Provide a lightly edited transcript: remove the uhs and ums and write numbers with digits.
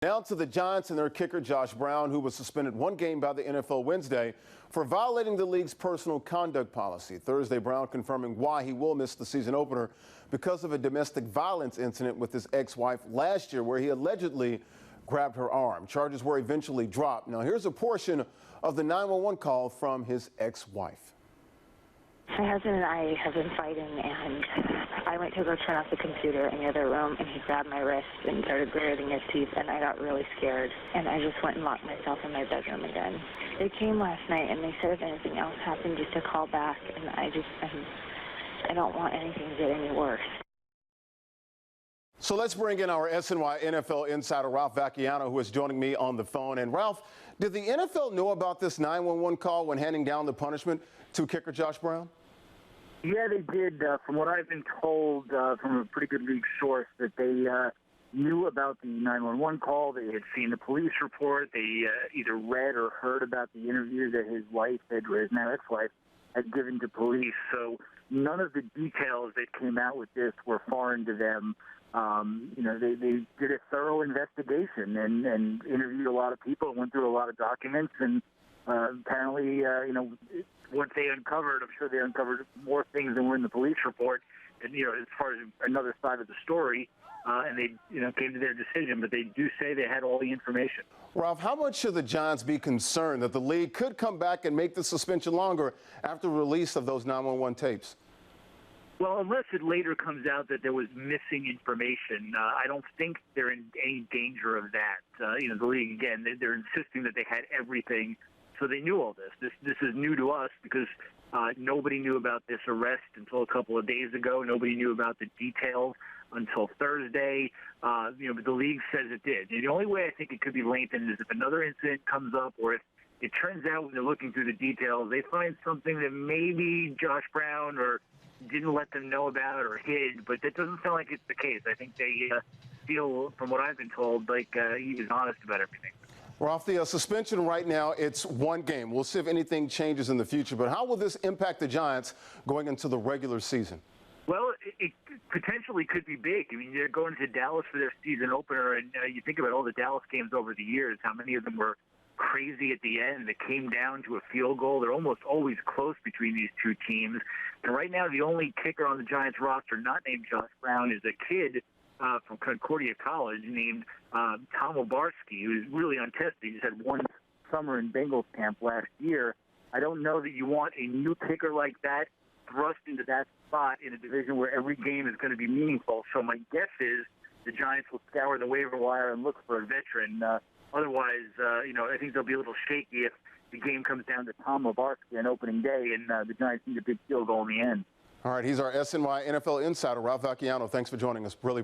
Now to the Giants and their kicker Josh Brown, who was suspended one game by the NFL Wednesday for violating the league's personal conduct policy. Thursday, Brown confirming why he will miss the season opener because of a domestic violence incident with his ex-wife last year where he allegedly grabbed her arm. Charges were eventually dropped. Now here's a portion of the 911 call from his ex-wife. My husband and I have been fighting, and I went to go turn off the computer in the other room, and he grabbed my wrist and started gritting his teeth, and I got really scared, and I just went and locked myself in my bedroom again. They came last night, and they said if anything else happened, just to call back, and I don't want anything to get any worse. So let's bring in our SNY NFL insider, Ralph Vacchiano, who is joining me on the phone. And Ralph, did the NFL know about this 911 call when handing down the punishment to kicker Josh Brown? Yeah, they did. From what I've been told from a pretty good league source, that they knew about the 911 call. They had seen the police report. They either read or heard about the interview that his wife or his now ex-wife had given to police. So none of the details that came out with this were foreign to them. They did a thorough investigation and interviewed a lot of people, went through a lot of documents, and apparently, what they uncovered, I'm sure they uncovered more things than were in the police report, and, as far as another side of the story, and they, came to their decision, but they do say they had all the information. Ralph, how much should the Giants be concerned that the league could come back and make the suspension longer after the release of those 911 tapes? Well, unless it later comes out that there was missing information, I don't think they're in any danger of that. The league, again, they're insisting that they had everything, so they knew all this. This is new to us because nobody knew about this arrest until a couple of days ago. Nobody knew about the details until Thursday. But the league says it did. The only way I think it could be lengthened is if another incident comes up, or if it turns out when they're looking through the details, they find something that maybe Josh Brown or didn't let them know about or hid, but that doesn't sound like it's the case. I think they feel, from what I've been told, like he was honest about everything. Ralph, the suspension right now, it's one game. We'll see if anything changes in the future, but how will this impact the Giants going into the regular season? Well, it potentially could be big. I mean, they're going to Dallas for their season opener, and you think about all the Dallas games over the years, how many of them were crazy at the end that came down to a field goal. They're almost always close between these two teams. And right now, the only kicker on the Giants roster not named Josh Brown is a kid from Concordia College named Tom Obarski, who's really untested. He just had one summer in Bengals camp last year. I don't know that you want a new kicker like that thrust into that spot in a division where every game is going to be meaningful. So my guess is the Giants will scour the waiver wire and look for a veteran. Otherwise, I think they'll be a little shaky if the game comes down to Tom Obarski on opening day and the Giants need a big field goal in the end. All right, he's our SNY NFL insider, Ralph Vacchiano. Thanks for joining us. Really appreciate it.